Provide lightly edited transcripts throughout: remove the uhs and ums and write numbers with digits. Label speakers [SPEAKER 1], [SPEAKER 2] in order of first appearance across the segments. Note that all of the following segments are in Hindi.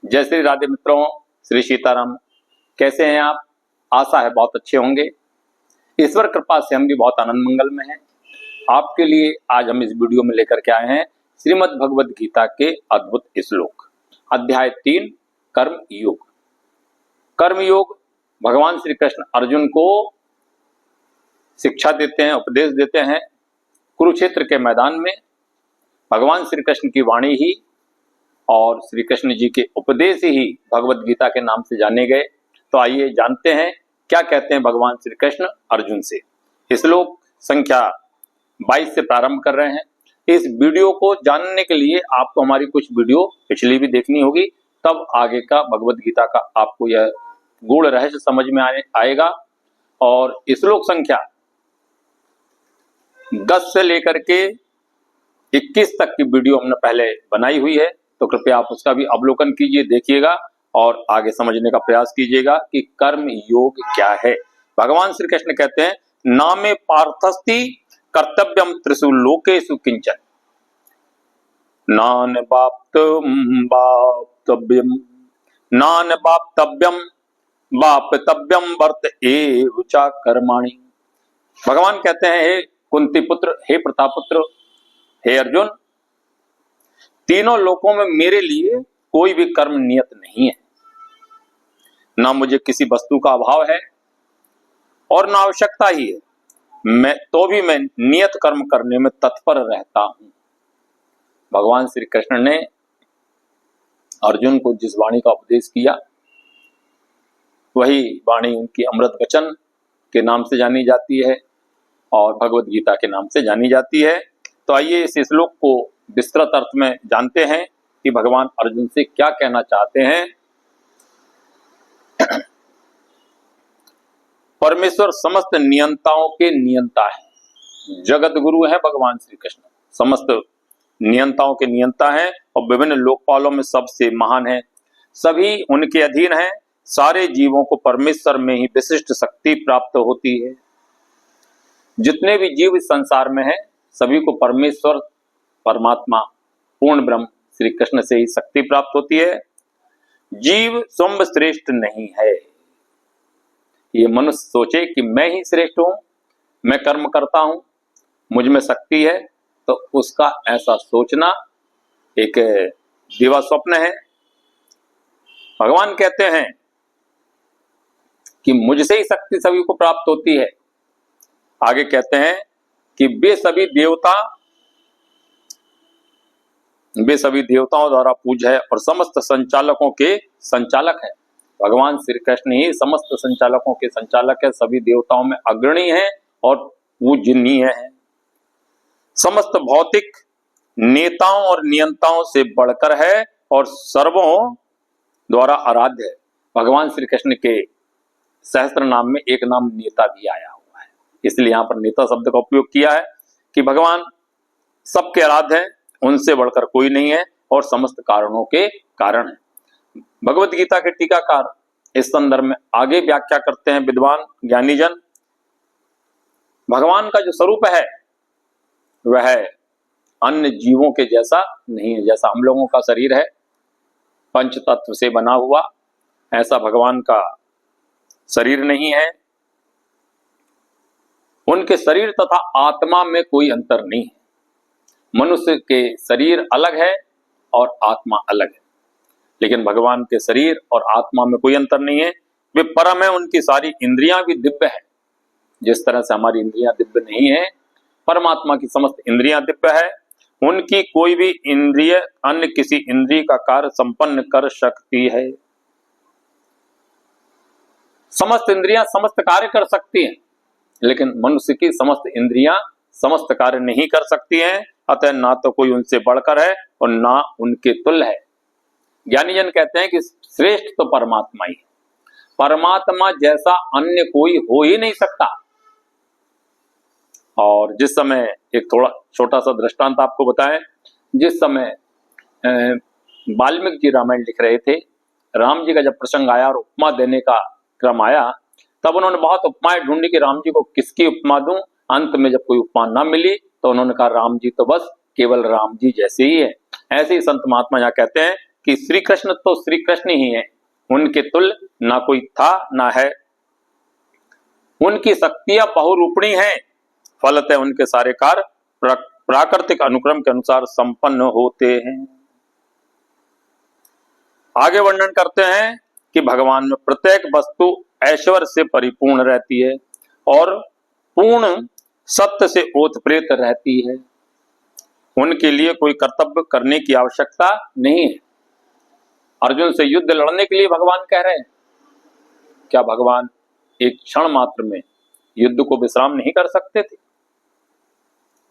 [SPEAKER 1] जय श्री राधे मित्रों, श्री सीताराम। कैसे हैं आप? आशा है बहुत अच्छे होंगे। ईश्वर कृपा से हम भी बहुत आनंद मंगल में हैं। आपके लिए आज हम इस वीडियो में लेकर के आए हैं श्रीमद् भगवद गीता के अद्भुत श्लोक। अध्याय 3 कर्म योग। कर्म योग भगवान श्री कृष्ण अर्जुन को शिक्षा देते हैं, उपदेश देते हैं। कुरुक्षेत्र के मैदान में भगवान श्री कृष्ण की वाणी ही और श्री कृष्ण जी के उपदेश ही भगवद गीता के नाम से जाने गए। तो आइए जानते हैं क्या कहते हैं भगवान श्री कृष्ण अर्जुन से। श्लोक संख्या 22 से प्रारंभ कर रहे हैं। इस वीडियो को जानने के लिए आपको हमारी कुछ वीडियो पिछली भी देखनी होगी, तब आगे का भगवद गीता का आपको यह गूढ़ रहस्य समझ में आएगा। और श्लोक संख्या 10 से लेकर के 21 तक की वीडियो हमने पहले बनाई हुई है, तो कृपया आप उसका भी अवलोकन कीजिए, देखिएगा और आगे समझने का प्रयास कीजिएगा कि कर्म योग क्या है। भगवान श्री कृष्ण कहते हैं, नामे पार्थस्ति कर्तव्यम त्रिषु लोकेषु किंचन नान बाप्तव्यम बाप्तव्यम वर्त एव च कर्माणि। भगवान कहते हैं, हे कुंती पुत्र, हे प्रतापुत्र, हे अर्जुन, तीनों लोकों में मेरे लिए कोई भी कर्म नियत नहीं है। ना मुझे किसी वस्तु का अभाव है और ना आवश्यकता ही है, मैं नियत कर्म करने में तत्पर रहता हूं। भगवान श्री कृष्ण ने अर्जुन को जिस वाणी का उपदेश किया, वही वाणी उनकी अमृत वचन के नाम से जानी जाती है और भगवद गीता के नाम से जानी जाती है। तो आइए इस श्लोक को विस्तृत अर्थ में जानते हैं कि भगवान अर्जुन से क्या कहना चाहते हैं। परमेश्वर समस्त नियंताओं के नियंता है। जगत गुरु है भगवान श्री कृष्ण, समस्त नियंताओं के नियंता हैं और विभिन्न लोकपालों में सबसे महान है। सभी उनके अधीन हैं। सारे जीवों को परमेश्वर में ही विशिष्ट शक्ति प्राप्त होती है। जितने भी जीव इस संसार में हैं, सभी को परमेश्वर परमात्मा पूर्ण ब्रह्म श्री कृष्ण से ही शक्ति प्राप्त होती है। जीव स्वयं श्रेष्ठ नहीं है। ये मनुष्य सोचे कि मैं ही श्रेष्ठ हूं, मैं कर्म करता हूं, मुझ में शक्ति है, तो उसका ऐसा सोचना एक दिवा स्वप्न है। भगवान कहते हैं कि मुझसे ही शक्ति सभी को प्राप्त होती है। आगे कहते हैं कि वे सभी देवताओं द्वारा पूज्य है और समस्त संचालकों के संचालक है। भगवान श्री कृष्ण ही समस्त संचालकों के संचालक है, सभी देवताओं में अग्रणी है और पूजनीय है। समस्त भौतिक नेताओं और नियंताओं से बढ़कर है और सर्वों द्वारा आराध्य है। भगवान श्री कृष्ण के सहस्त्र नाम में एक नाम नेता भी आया हुआ है, इसलिए यहाँ पर नेता शब्द का उपयोग किया है कि भगवान सबके आराध्य हैं, उनसे बढ़कर कोई नहीं है और समस्त कारणों के कारण है। भगवत गीता के टीकाकार इस संदर्भ में आगे व्याख्या करते हैं विद्वान ज्ञानी जन। भगवान का जो स्वरूप है वह अन्य जीवों के जैसा नहीं है। जैसा हम लोगों का शरीर है पंच तत्व से बना हुआ, ऐसा भगवान का शरीर नहीं है। उनके शरीर तथा आत्मा में कोई अंतर नहीं है। मनुष्य के शरीर अलग है और आत्मा अलग है, लेकिन भगवान के शरीर और आत्मा में कोई अंतर नहीं है। वे परम है, उनकी सारी इंद्रियां भी दिव्य है। जिस तरह से हमारी इंद्रियां दिव्य नहीं है, परमात्मा की समस्त इंद्रियां दिव्य है। उनकी कोई भी इंद्रिय अन्य किसी इंद्रिय का कार्य संपन्न कर सकती है। समस्त इंद्रियां समस्त कार्य कर सकती हैं, लेकिन मनुष्य की समस्त इंद्रियां समस्त कार्य नहीं कर सकती हैं। अतः ना तो कोई उनसे बढ़कर है और ना उनके तुल्य है। ज्ञानी जन कहते हैं कि श्रेष्ठ तो परमात्मा ही है। परमात्मा जैसा अन्य कोई हो ही नहीं सकता। और जिस समय एक थोड़ा छोटा सा दृष्टांत आपको बताएं, जिस समय वाल्मीकि जी रामायण लिख रहे थे, राम जी का जब प्रसंग आया और उपमा देने का क्रम आया, तब उन्होंने बहुत उपमाएं ढूंढी कि राम जी को किसकी उपमा दूं। अंत में जब कोई उपमा ना मिली तो उन्होंने कहा राम जी तो बस केवल राम जी जैसे ही है। ऐसे ही संत महात्मा यहाँ कहते हैं कि श्री कृष्ण तो श्री कृष्ण ही हैं, उनके तुल्य ना कोई था ना है। उनकी शक्तियां बहुरूपणी हैं, फलतः उनके सारे कार्य प्राकृतिक अनुक्रम के अनुसार संपन्न होते हैं। आगे वर्णन करते हैं कि भगवान में प्रत्येक वस्तु ऐश्वर्य से परिपूर्ण रहती है और पूर्ण सत्य से ओतप्रेत रहती है। उनके लिए कोई कर्तव्य करने की आवश्यकता नहीं है। अर्जुन से युद्ध लड़ने के लिए भगवान कह रहे हैं, क्या भगवान एक क्षण मात्र में युद्ध को विश्राम नहीं कर सकते थे?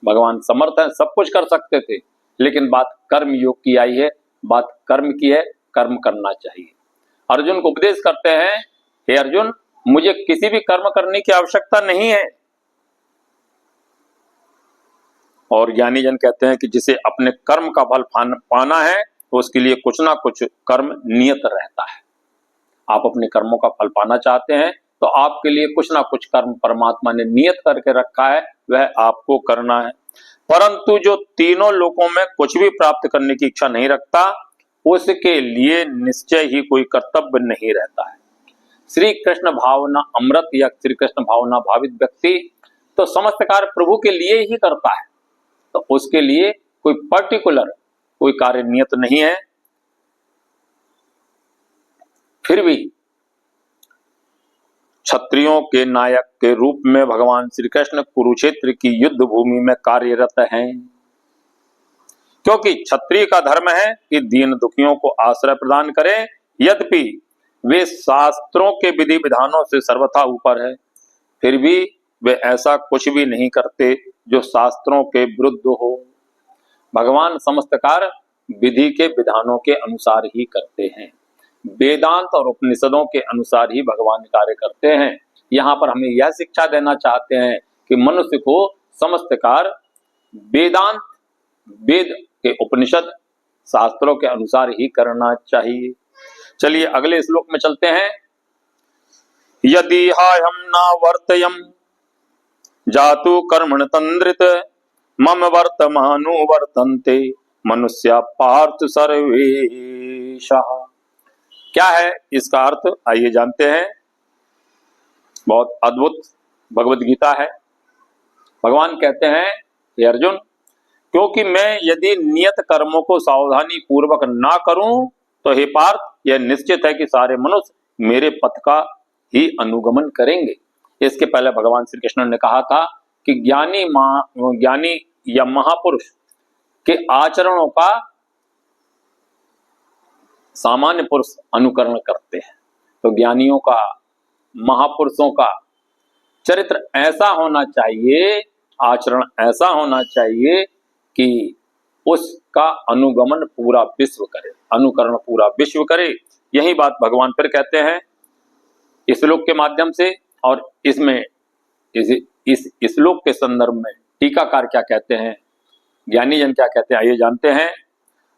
[SPEAKER 1] भगवान समर्थ है, सब कुछ कर सकते थे, लेकिन बात कर्म योग की आई है, बात कर्म की है, कर्म करना चाहिए। अर्जुन को उपदेश करते हैं, हे अर्जुन, मुझे किसी भी कर्म करने की आवश्यकता नहीं है। और ज्ञानी जन कहते हैं कि जिसे अपने कर्म का फल पाना है तो उसके लिए कुछ ना कुछ कर्म नियत रहता है। आप अपने कर्मों का फल पाना चाहते हैं तो आपके लिए कुछ ना कुछ कर्म परमात्मा ने नियत करके रखा है, वह आपको करना है। परंतु जो तीनों लोकों में कुछ भी प्राप्त करने की इच्छा नहीं रखता, उसके लिए निश्चय ही कोई कर्तव्य नहीं रहता है। श्री कृष्ण भावना अमृत या श्री कृष्ण भावना भावित व्यक्ति तो समस्त कार्य प्रभु के लिए ही करता है, तो उसके लिए कोई पर्टिकुलर कोई कार्य नियत नहीं है। फिर भी क्षत्रियों के नायक के रूप में भगवान श्री कृष्ण कुरुक्षेत्र की युद्ध भूमि में कार्यरत हैं, क्योंकि क्षत्रिय का धर्म है कि दीन दुखियों को आश्रय प्रदान करें। यद्यपि वे शास्त्रों के विधि विधानों से सर्वथा ऊपर है, फिर भी वे ऐसा कुछ भी नहीं करते जो शास्त्रों के विरुद्ध हो। भगवान समस्त कार्य विधि के विधानों के अनुसार ही करते हैं, वेदांत और उपनिषदों के अनुसार ही भगवान कार्य करते हैं। यहाँ पर हमें यह शिक्षा देना चाहते हैं कि मनुष्य को समस्त कार्य वेदांत, वेद के उपनिषद शास्त्रों के अनुसार ही करना चाहिए। चलिए अगले श्लोक में चलते हैं। यदि हायम न वर्तयम जातु कर्मण तंद्रित मम वर्तमानु वर्तन्ते मनुष्य पार्थ सर्वेशः। क्या है इसका अर्थ, आइए जानते हैं। बहुत अद्भुत भगवत गीता है। भगवान कहते हैं, हे अर्जुन, क्योंकि मैं यदि नियत कर्मों को सावधानी पूर्वक ना करूं तो हे पार्थ, यह निश्चित है कि सारे मनुष्य मेरे पथ का ही अनुगमन करेंगे। इसके पहले भगवान श्री कृष्ण ने कहा था कि ज्ञानी या महापुरुष के आचरणों का सामान्य पुरुष अनुकरण करते हैं। तो ज्ञानियों का, महापुरुषों का चरित्र ऐसा होना चाहिए, आचरण ऐसा होना चाहिए कि उसका अनुगमन पूरा विश्व करे, अनुकरण पूरा विश्व करे। यही बात भगवान फिर कहते हैं इस श्लोक के माध्यम से। और इसमें इस श्लोक के संदर्भ में टीकाकार क्या कहते हैं, ज्ञानी जन क्या कहते हैं, आइए जानते हैं।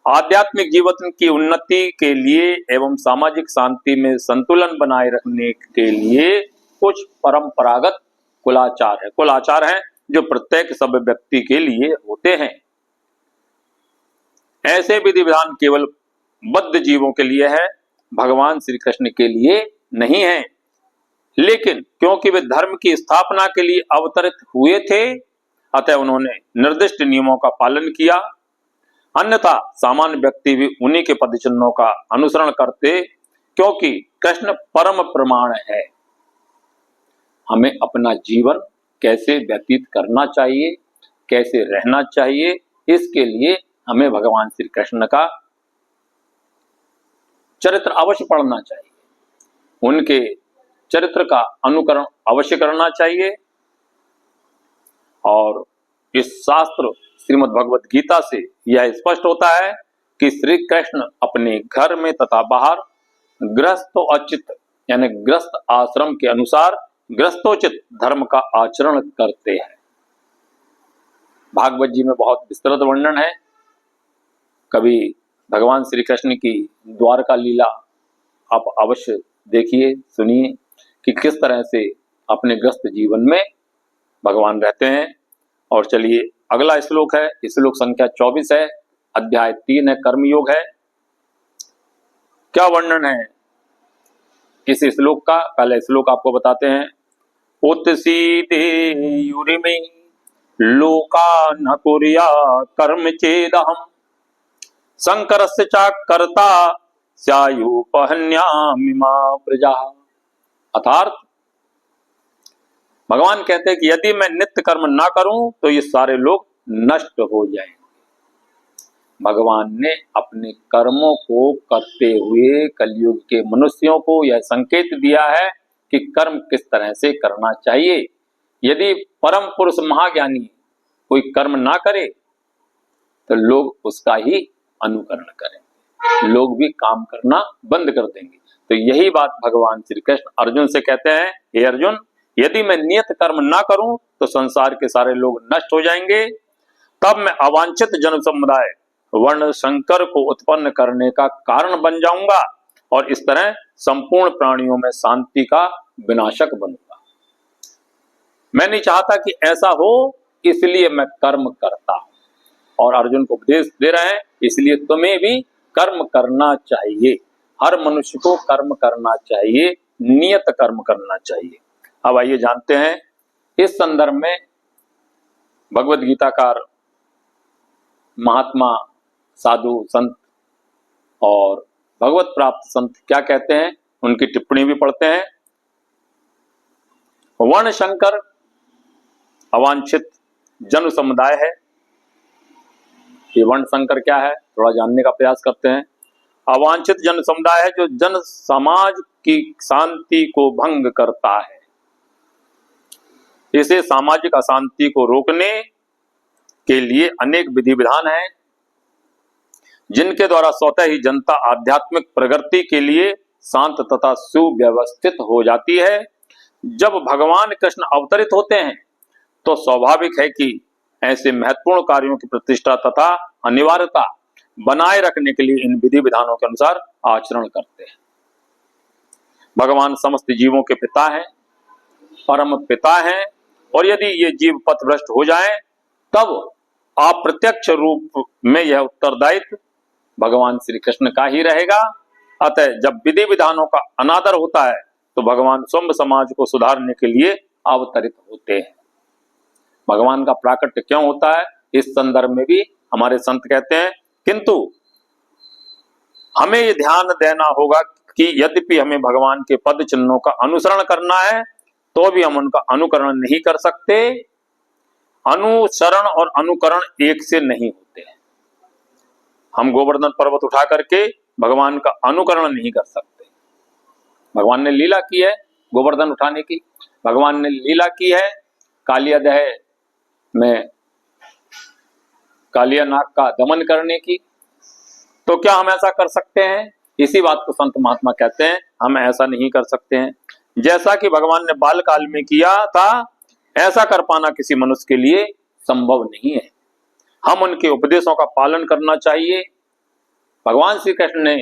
[SPEAKER 1] आध्यात्मिक जीवन की उन्नति के लिए एवं सामाजिक शांति में संतुलन बनाए रखने के लिए कुछ परंपरागत कुलाचार है, कुलाचार हैं जो प्रत्येक सभ्य व्यक्ति के लिए होते हैं। ऐसे विधि विधान केवल बद्ध जीवों के लिए है, भगवान श्री कृष्ण के लिए नहीं है। लेकिन क्योंकि वे धर्म की स्थापना के लिए अवतरित हुए थे, अतः उन्होंने निर्दिष्ट नियमों का पालन किया। अन्यथा सामान्य व्यक्ति भी उन्हीं के पद चिन्हों का अनुसरण करते, क्योंकि कृष्ण परम प्रमाण है। हमें अपना जीवन कैसे व्यतीत करना चाहिए, कैसे रहना चाहिए, इसके लिए हमें भगवान श्री कृष्ण का चरित्र अवश्य पढ़ना चाहिए, उनके चरित्र का अनुकरण अवश्य करना चाहिए। और इस शास्त्र श्रीमद् भगवत गीता से यह स्पष्ट होता है कि श्री कृष्ण अपने घर में तथा बाहर गृहस्थोचित यानी गृहस्थ आश्रम के अनुसार गृहस्थोचित धर्म का आचरण करते हैं। भागवत जी में बहुत विस्तृत वर्णन है। कभी भगवान श्री कृष्ण की द्वारका लीला आप अवश्य देखिए, सुनिए कि किस तरह से अपने गृहस्थ जीवन में भगवान रहते हैं। और चलिए अगला श्लोक है, श्लोक संख्या 24 है, अध्याय 3 है, कर्मयोग है। क्या वर्णन है इस श्लोक का? पहले श्लोक आपको बताते हैं। उत्सीदे युरिमे लोका न कुर्या कर्म चेदहम शंकरस्य च कर्ता स्यायुपहन्यामिमा प्रजा। अर्थात भगवान कहते हैं कि यदि मैं नित्य कर्म ना करूं तो ये सारे लोग नष्ट हो जाएंगे। भगवान ने अपने कर्मों को करते हुए कलयुग के मनुष्यों को यह संकेत दिया है कि कर्म किस तरह से करना चाहिए। यदि परम पुरुष महाज्ञानी कोई कर्म ना करे तो लोग उसका ही अनुकरण करेंगे, लोग भी काम करना बंद कर देंगे। तो यही बात भगवान श्री कृष्ण अर्जुन से कहते हैं, हे अर्जुन, यदि मैं नियत कर्म ना करूं तो संसार के सारे लोग नष्ट हो जाएंगे। तब मैं अवांछित जन समुदाय वर्ण संकर को उत्पन्न करने का कारण बन जाऊंगा और इस तरह संपूर्ण प्राणियों में शांति का विनाशक बनूंगा। मैं नहीं चाहता कि ऐसा हो, इसलिए मैं कर्म करता हूं। और अर्जुन को उपदेश दे रहे हैं, इसलिए तुम्हें भी कर्म करना चाहिए। हर मनुष्य को कर्म करना चाहिए, नियत कर्म करना चाहिए। अब आइए जानते हैं इस संदर्भ में भगवद गीताकार महात्मा साधु संत और भगवत प्राप्त संत क्या कहते हैं, उनकी टिप्पणी भी पढ़ते हैं। वर्ण संकर अवांछित जन समुदाय है। ये वर्ण संकर क्या है, थोड़ा जानने का प्रयास करते हैं। अवांछित जन समुदाय है जो जन समाज की शांति को भंग करता है। इसे सामाजिक अशांति को रोकने के लिए अनेक विधि विधान हैं जिनके द्वारा स्वतः ही जनता आध्यात्मिक प्रगति के लिए शांत तथा सुव्यवस्थित हो जाती है। जब भगवान कृष्ण अवतरित होते हैं तो स्वाभाविक है कि ऐसे महत्वपूर्ण कार्यों की प्रतिष्ठा तथा अनिवार्यता बनाए रखने के लिए इन विधि विधानों के अनुसार आचरण करते हैं। भगवान समस्त जीवों के पिता हैं, परम पिता हैं, और यदि ये जीव पथभ्रष्ट हो जाएं तब अप्रत्यक्ष रूप में यह उत्तरदायित्व भगवान श्री कृष्ण का ही रहेगा। अतः जब विधि विधानों का अनादर होता है तो भगवान स्वयं समाज को सुधारने के लिए अवतरित होते हैं। भगवान का प्राकट्य क्यों होता है, इस संदर्भ में भी हमारे संत कहते हैं, किंतु हमें ये ध्यान देना होगा कि यद्यपि हमें भगवान के पद चिन्हों का अनुसरण करना है तो भी हम उनका अनुकरण नहीं कर सकते। अनुसरण और अनुकरण एक से नहीं होते। हम गोवर्धन पर्वत उठा करके भगवान का अनुकरण नहीं कर सकते। भगवान ने लीला की है गोवर्धन उठाने की, भगवान ने लीला की है कालियादह में कालिया नाग का दमन करने की, तो क्या हम ऐसा कर सकते हैं? इसी बात को संत महात्मा कहते हैं, हम ऐसा नहीं कर सकते हैं। जैसा कि भगवान ने बाल काल में किया था ऐसा कर पाना किसी मनुष्य के लिए संभव नहीं है। हम उनके उपदेशों का पालन करना चाहिए। भगवान श्री कृष्ण ने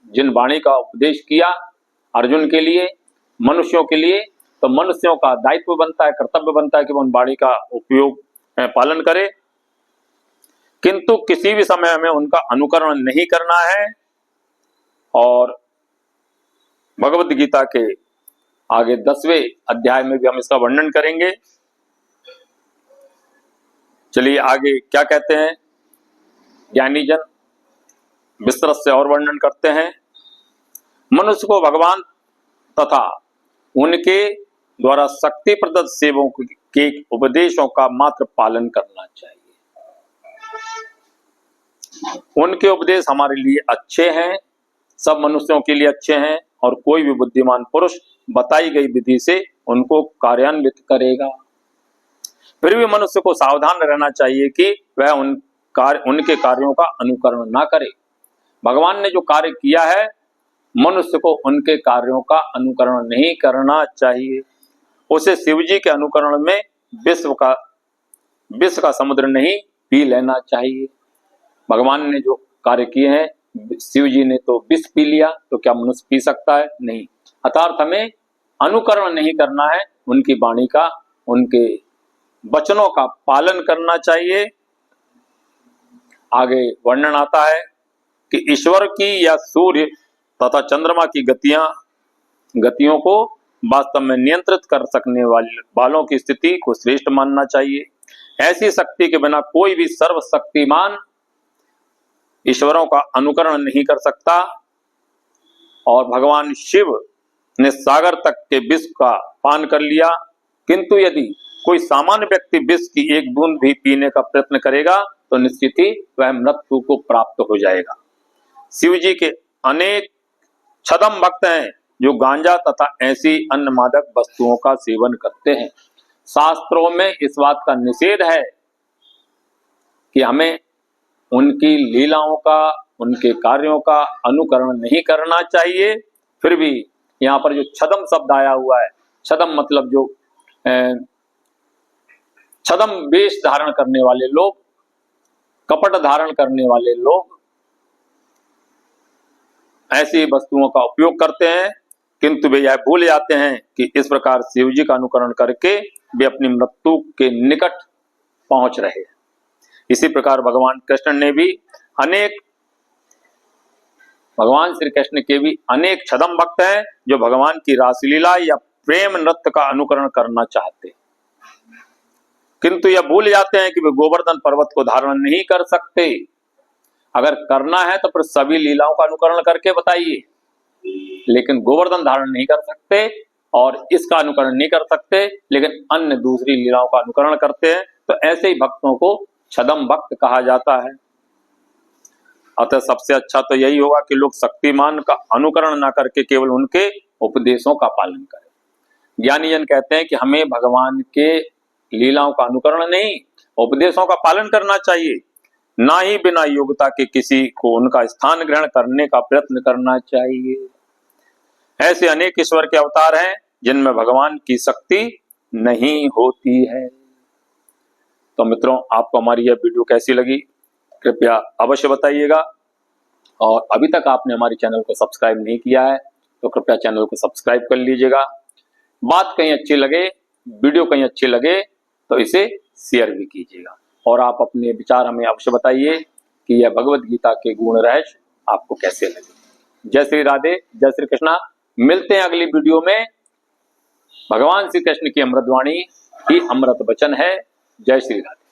[SPEAKER 1] जिन वाणी का उपदेश किया अर्जुन के लिए, मनुष्यों के लिए, तो मनुष्यों का दायित्व बनता है, कर्तव्य बनता है कि वो उन वाणी का उपयोग पालन करे, किंतु किसी भी समय हमें उनका अनुकरण नहीं करना है। और भगवद गीता के आगे 10वें अध्याय में भी हम इसका वर्णन करेंगे। चलिए आगे क्या कहते हैं ज्ञानी जन, विस्तृत से और वर्णन करते हैं। मनुष्य को भगवान तथा उनके द्वारा शक्ति प्रदत्त सेवों के उपदेशों का मात्र पालन करना चाहिए। उनके उपदेश हमारे लिए अच्छे हैं, सब मनुष्यों के लिए अच्छे हैं, और कोई भी बुद्धिमान पुरुष बताई गई विधि से उनको कार्यान्वित करेगा। फिर भी मनुष्य को सावधान रहना चाहिए कि वह उनके कार्यों का अनुकरण ना करे। भगवान ने जो कार्य किया है मनुष्य को उनके कार्यों का अनुकरण नहीं करना चाहिए। उसे शिवजी के अनुकरण में विष का समुद्र नहीं पी लेना चाहिए। भगवान ने जो कार्य किए हैं, शिवजी ने तो विष पी लिया, तो क्या मनुष्य पी सकता है? नहीं। अर्थात हमें अनुकरण नहीं करना है, उनकी वाणी का, उनके वचनों का पालन करना चाहिए। आगे वर्णन आता है कि ईश्वर की या सूर्य तथा चंद्रमा की गतियों को वास्तव में नियंत्रित कर सकने वालों की स्थिति को श्रेष्ठ मानना चाहिए। ऐसी शक्ति के बिना कोई भी सर्वशक्तिमान ईश्वरों का अनुकरण नहीं कर सकता। और भगवान शिव ने सागर तक के विष का पान कर लिया, किंतु यदि कोई सामान्य व्यक्ति विष की एक बूंद भी पीने का प्रयत्न करेगा तो निश्चित ही वह मृत्यु को प्राप्त हो जाएगा। शिव जी के अनेक छदम भक्त हैं जो गांजा तथा ऐसी अन्य मादक वस्तुओं का सेवन करते हैं। शास्त्रों में इस बात का निषेध है कि हमें उनकी लीलाओं का, उनके कार्यों का अनुकरण नहीं करना चाहिए। फिर भी यहाँ पर जो छदम शब्द आया हुआ है, छदम मतलब जो छदम वेश धारण करने वाले लोग, कपट धारण करने वाले लोग ऐसी वस्तुओं का उपयोग करते हैं, किंतु वे यह भूल जाते हैं कि इस प्रकार शिव जी का अनुकरण करके वे अपनी मृत्यु के निकट पहुंच रहे हैं। इसी प्रकार भगवान श्री कृष्ण के भी अनेक छदम भक्त हैं जो भगवान की रासलीला या प्रेम नृत्य का अनुकरण करना चाहते हैं, किंतु यह भूल जाते हैं कि वे गोवर्धन पर्वत को धारण नहीं कर सकते। अगर करना है तो फिर सभी लीलाओं का अनुकरण करके बताइए, लेकिन गोवर्धन धारण नहीं कर सकते और इसका अनुकरण नहीं कर सकते, लेकिन अन्य दूसरी लीलाओं का अनुकरण करते हैं, तो ऐसे ही भक्तों को छदम भक्त कहा जाता है। अतः सबसे अच्छा तो यही होगा कि लोग शक्तिमान का अनुकरण ना करके केवल उनके उपदेशों का पालन करें। ज्ञानी जन कहते हैं कि हमें भगवान के लीलाओं का अनुकरण नहीं, उपदेशों का पालन करना चाहिए, ना ही बिना योग्यता के किसी को उनका स्थान ग्रहण करने का प्रयत्न करना चाहिए। ऐसे अनेक ईश्वर के अवतार हैं जिनमें भगवान की शक्ति नहीं होती है। तो मित्रों, आपको हमारी यह वीडियो कैसी लगी कृपया अवश्य बताइएगा, और अभी तक आपने हमारे चैनल को सब्सक्राइब नहीं किया है तो कृपया चैनल को सब्सक्राइब कर लीजिएगा। बात कहीं अच्छी लगे, वीडियो कहीं अच्छी लगे तो इसे शेयर भी कीजिएगा, और आप अपने विचार हमें अवश्य बताइए कि यह भगवद गीता के गुण रहस्य आपको कैसे लगे। जय श्री राधे, जय श्री कृष्णा। मिलते हैं अगली वीडियो में। भगवान श्री कृष्ण की अमृतवाणी ही अमृत वचन है। जय श्री राधे।